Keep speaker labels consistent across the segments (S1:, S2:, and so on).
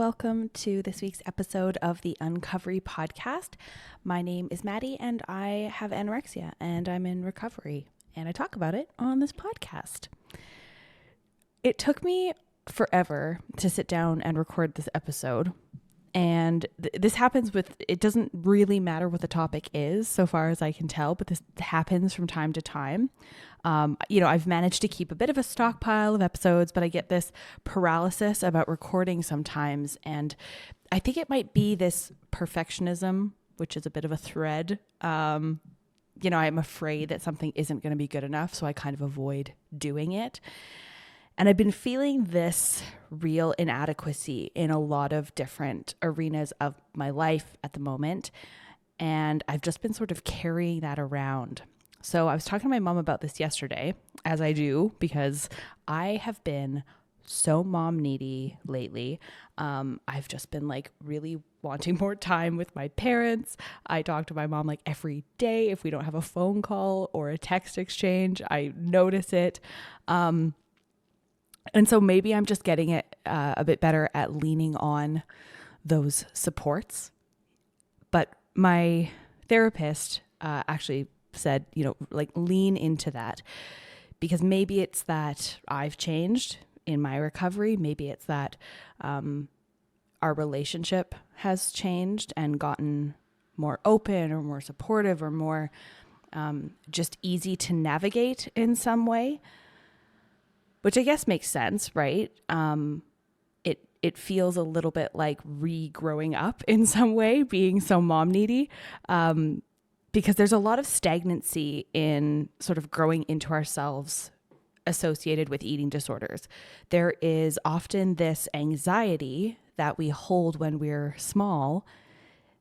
S1: welcome to this week's episode of the Uncovery Podcast. My name is Maddie and I have anorexia and I'm in recovery and I talk about it on this podcast. It took me forever to sit down and record this episode, and this happens with, it doesn't really matter what the topic is so far as I can tell, but this happens from time to time. I've managed to keep a bit of a stockpile of episodes, but I get this paralysis about recording sometimes. And I think it might be this perfectionism, which is a bit of a thread. I'm afraid that something isn't going to be good enough, so I kind of avoid doing it. And I've been feeling this real inadequacy in a lot of different arenas of my life at the moment. And I've just been sort of carrying that around. So I was talking to my mom about this yesterday, as I do, because I have been so mom needy lately. I've just been really wanting more time with my parents. I talk to my mom every day. If we don't have a phone call or a text exchange, I notice it. And so maybe I'm just getting it a bit better at leaning on those supports. But my therapist actually said, lean into that, because maybe it's that I've changed in my recovery. Maybe it's that our relationship has changed and gotten more open or more supportive or more just easy to navigate in some way. Which I guess makes sense, right? It feels a little bit like regrowing up in some way, being so mom needy, because there's a lot of stagnancy in sort of growing into ourselves associated with eating disorders. There is often this anxiety that we hold when we're small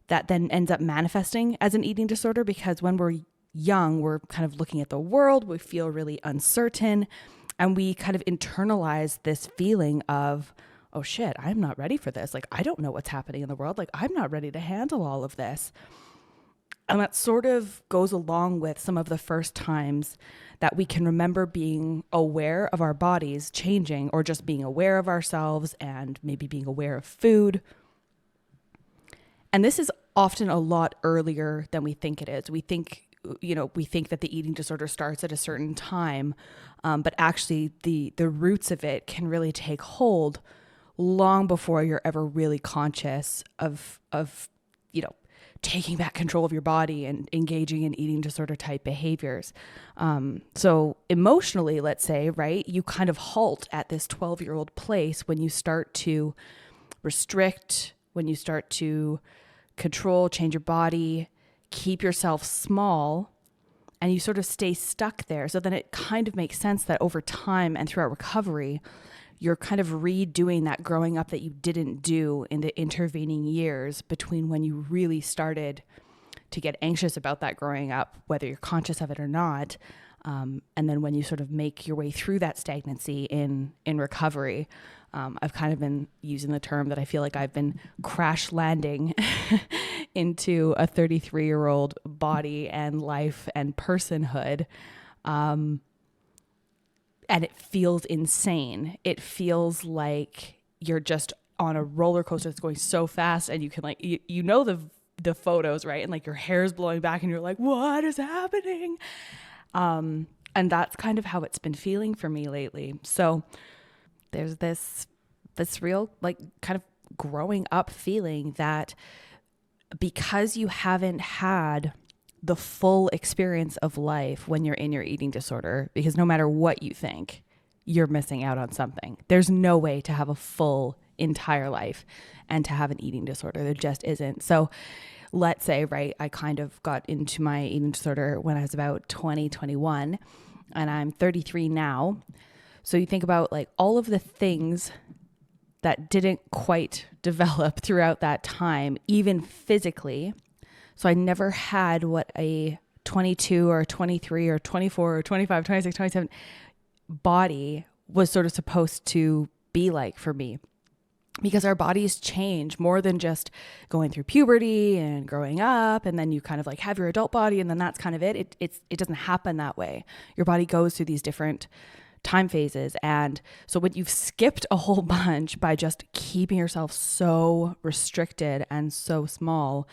S1: that then ends up manifesting as an eating disorder, because when we're young, we're kind of looking at the world, we feel really uncertain. And we kind of internalize this feeling of, oh shit, I'm not ready for this. I don't know what's happening in the world. I'm not ready to handle all of this. And that sort of goes along with some of the first times that we can remember being aware of our bodies changing, or just being aware of ourselves and maybe being aware of food. And this is often a lot earlier than we think it is. We think that the eating disorder starts at a certain time, but actually the roots of it can really take hold long before you're ever really conscious of taking back control of your body and engaging in eating disorder type behaviors. So emotionally, let's say, right, you kind of halt at this 12-year-old place when you start to restrict, when you start to control, change your body, keep yourself small, and you sort of stay stuck there. So then it kind of makes sense that over time and throughout recovery, you're kind of redoing that growing up that you didn't do in the intervening years between when you really started to get anxious about that growing up, whether you're conscious of it or not. And then when you sort of make your way through that stagnancy in recovery, I've kind of been using the term that I feel like I've been crash landing into a 33-year-old body and life and personhood. And it feels insane. It feels like you're just on a roller coaster that's going so fast, and you can the photos, right? And your hair's blowing back and you're like, what is happening? And that's kind of how it's been feeling for me lately. So there's this real kind of growing up feeling that because you haven't had the full experience of life when you're in your eating disorder, because no matter what you think, you're missing out on something. There's no way to have a full entire life and to have an eating disorder. There just isn't. So let's say, right, I kind of got into my eating disorder when I was about 21, and I'm 33 now. So you think about all of the things that didn't quite develop throughout that time, even physically. So I never had what a 22 or 23 or 24 or 25, 26, 27 body was sort of supposed to be like for me. Because our bodies change more than just going through puberty and growing up, and then you kind of have your adult body, and then that's kind of it. It doesn't happen that way. Your body goes through these different time phases. And so when you've skipped a whole bunch by just keeping yourself so restricted and so small,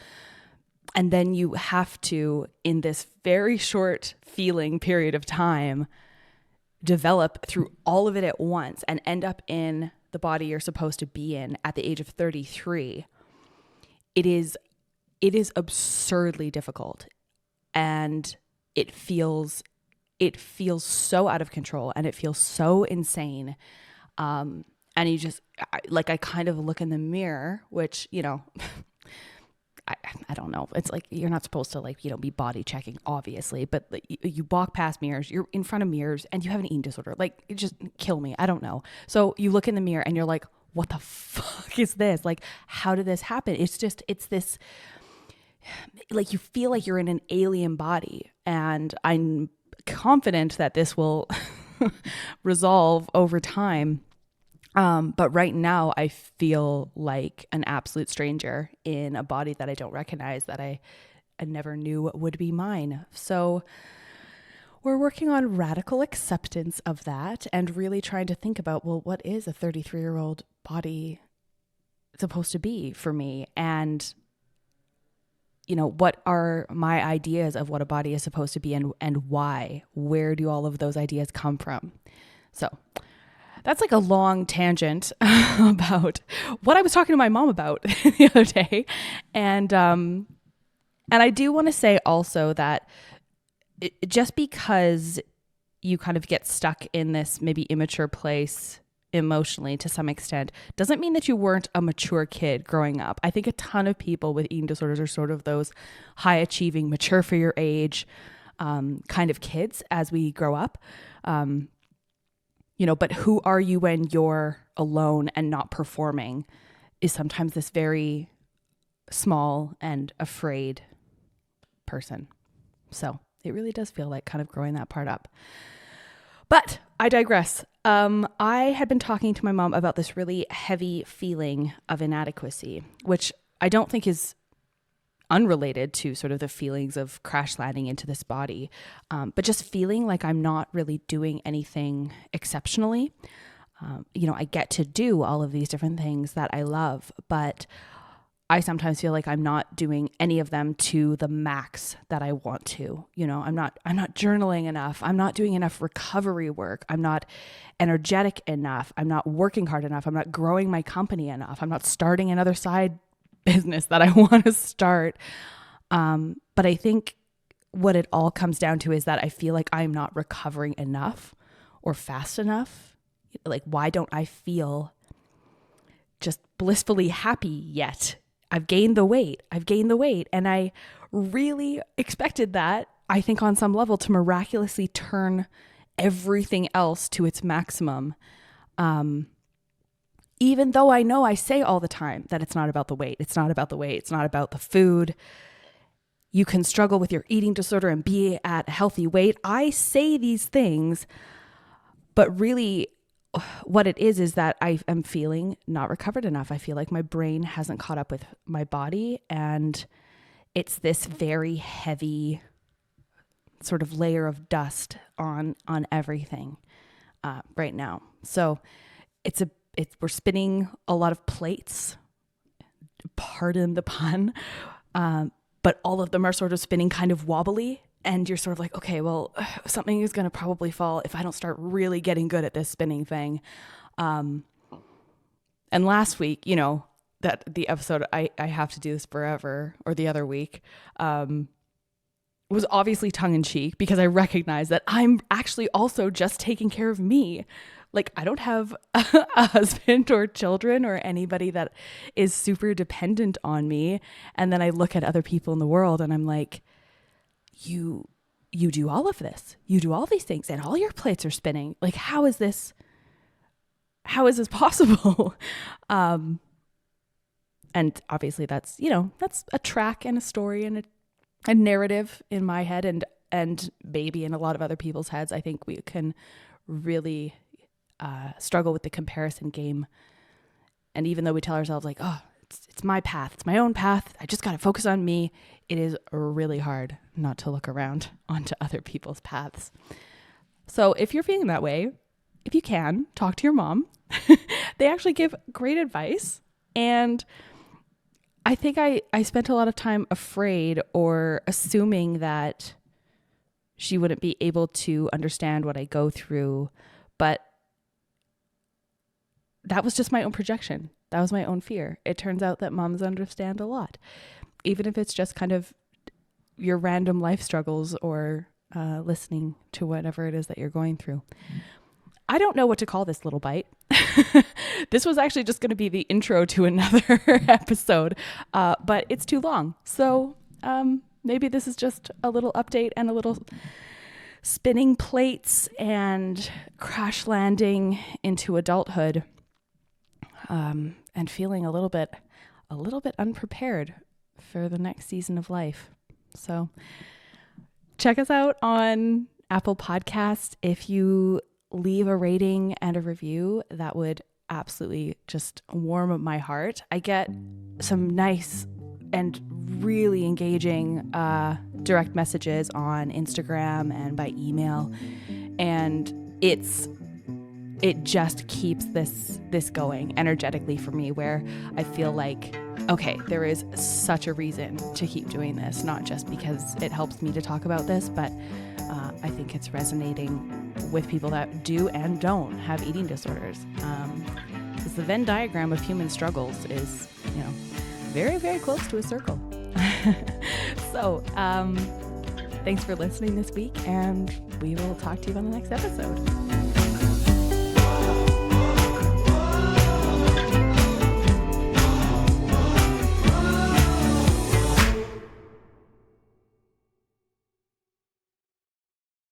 S1: and then you have to, in this very short feeling period of time, develop through all of it at once and end up in the body you're supposed to be in at the age of 33, it is absurdly difficult. And it feels so out of control, and it feels so insane. And you just, I kind of look in the mirror, which, I don't know. It's like, you're not supposed to be body checking, obviously, but you walk past mirrors, you're in front of mirrors, and you have an eating disorder. Like, it just kill me. I don't know. So you look in the mirror and you're like, what the fuck is this? Like, how did this happen? It's this, like, you feel like you're in an alien body, and I'm confident that this will resolve over time. But right now I feel like an absolute stranger in a body that I don't recognize, that I never knew would be mine. So we're working on radical acceptance of that, and really trying to think about, well, what is a 33-year-old body supposed to be for me? And, what are my ideas of what a body is supposed to be, and why? Where do all of those ideas come from? So that's like a long tangent about what I was talking to my mom about the other day. And I do want to say also that just because you kind of get stuck in this maybe immature place emotionally to some extent doesn't mean that you weren't a mature kid growing up. I think a ton of people with eating disorders are sort of those high achieving, mature for your age kind of kids as we grow up. But who are you when you're alone and not performing is sometimes this very small and afraid person. So it really does feel like kind of growing that part up. But I digress. I had been talking to my mom about this really heavy feeling of inadequacy, which I don't think is unrelated to sort of the feelings of crash landing into this body, but just feeling like I'm not really doing anything exceptionally. I get to do all of these different things that I love, but I sometimes feel like I'm not doing any of them to the max that I want to. I'm not journaling enough. I'm not doing enough recovery work. I'm not energetic enough. I'm not working hard enough. I'm not growing my company enough. I'm not starting another side business that I want to start. But I think what it all comes down to is that I feel like I'm not recovering enough or fast enough. Like, why don't I feel just blissfully happy yet? I've gained the weight. And I really expected that, I think on some level, to miraculously turn everything else to its maximum. Even though I know I say all the time that it's not about the weight. It's not about the weight. It's not about the food. You can struggle with your eating disorder and be at a healthy weight. I say these things, but really what it is that I am feeling not recovered enough. I feel like my brain hasn't caught up with my body, and it's this very heavy sort of layer of dust on everything right now. So we're spinning a lot of plates, pardon the pun, but all of them are sort of spinning kind of wobbly. And you're sort of like, okay, well, something is going to probably fall if I don't start really getting good at this spinning thing. And last week, that the episode, I have to do this forever, or the other week, was obviously tongue in cheek, because I recognize that I'm actually also just taking care of me. Like, I don't have a husband or children or anybody that is super dependent on me. And then I look at other people in the world and I'm like, you do all of this, you do all these things, and all your plates are spinning. Like, how is this possible? And obviously that's a track and a story and a narrative in my head, and maybe in a lot of other people's heads. I think we can really struggle with the comparison game. And even though we tell ourselves like, oh, it's my path, it's my own path, I just got to focus on me, it is really hard not to look around onto other people's paths. So if you're feeling that way, if you can, talk to your mom. They actually give great advice. And I think I spent a lot of time afraid or assuming that she wouldn't be able to understand what I go through. But that was just my own projection. That was my own fear. It turns out that moms understand a lot, even if it's just kind of your random life struggles or listening to whatever it is that you're going through. I don't know what to call this little bite. This was actually just going to be the intro to another episode, but it's too long. So maybe this is just a little update and a little spinning plates and crash landing into adulthood, and feeling a little bit unprepared for the next season of life. So check us out on Apple Podcast. If you leave a rating and a review, that would absolutely just warm my heart. I get some nice and really engaging direct messages on Instagram and by email, and it just keeps this going energetically for me, where I feel like, okay, there is such a reason to keep doing this, not just because it helps me to talk about this, but I think it's resonating with people that do and don't have eating disorders. Because the Venn diagram of human struggles is, very, very close to a circle. So, thanks for listening this week, and we will talk to you on the next episode.